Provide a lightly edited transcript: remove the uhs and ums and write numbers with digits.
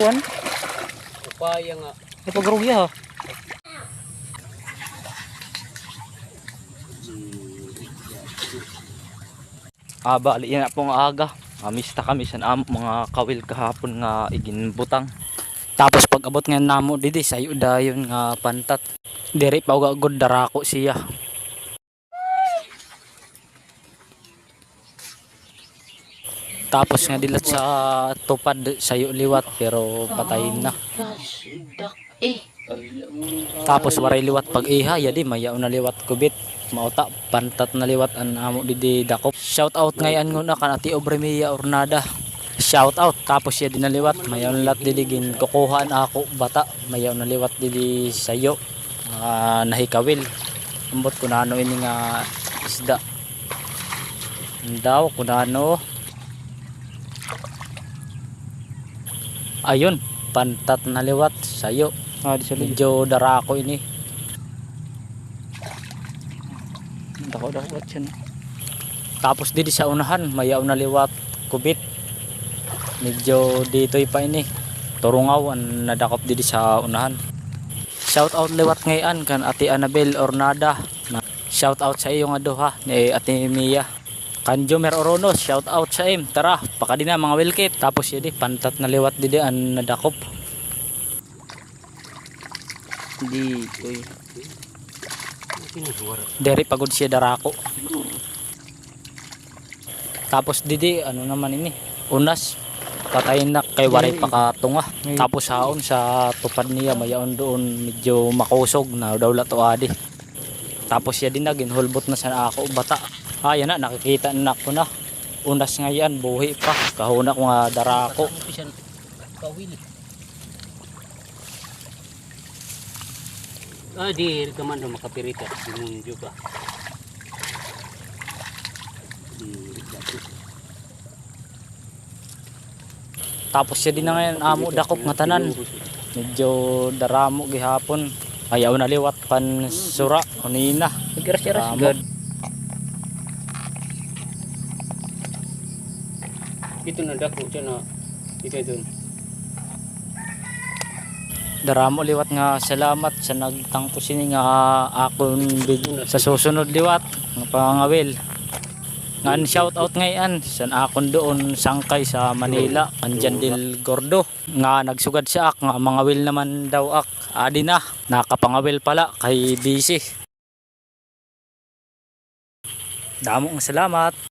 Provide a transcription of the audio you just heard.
Kuan? Upaya nga. Ay pagrugya ha. Bali yan na pong aga. Amista kami sa mga kawil kahapon nga iginbutang. Tapos pag abot nga namo didi sayo dayon nga pantat. Diri pa og agod darako siya. Tapos nga dilat sa tupad sayo liwat pero patayin na. Tapos waray liwat pag iha yadi mayaw na liwat kubit. Mauta pantat na liwat an amo didi dakop. Shout out ngayon nguna kan Ati Obremia Ornada. Shout out tapos siya dinaliwat mayaw na lat didigin kukuhaan ako bata mayaw na liwat didi sayo nahikawil. Ambot kunano ini nga isda. Daw kunano. Ayun pantat na liwat sayo. Medyo darako ini. Dako siya. Tapos dito sa unahan mayaw na liwat kubit. Medyo dito'y pa ini. Turungaw ang nadakop dito sa unahan. Shout out liwat ngayon kan Ate Annabel Ornada. Shout out sa iyo nga duha ni Ate Mia. Kan Jomer Oronos shout out sa im. Tara pakadi na mga wilkit. Tapos yun pantat na liwat dito ang nadakop. Di oy. Dere pagod siya darako. Tapos didi ano naman ini unas patayin na kay waray pakatunga. Tapos haon sa tupad niya mayaon doon medyo makusog na daw lato adi. Tapos siya din naging hulbot na sa ako bata. Yan na nakikita na ko na. Unas nga yan buhi pa kahuna ko nga darako. Di rekomando makapirita yung juga. Tapos siya din na ngayon amo dakop nga tanan. Medyo daramo gihapon. Ayaw na liwat pan sura unina. Igra-ras God. Dito na dako siya na dito doon. Daramo liwat nga salamat sa nagtangpo sini nga akon sa susunod liwat nga pangawil. Ngan shout out ngayon sa akon doon sangkay sa Manila Anjan del Gordo nga nagsugad siya ak nga mangawil naman daw ak adi na nakapangawil pala kay busy. Damo nga salamat.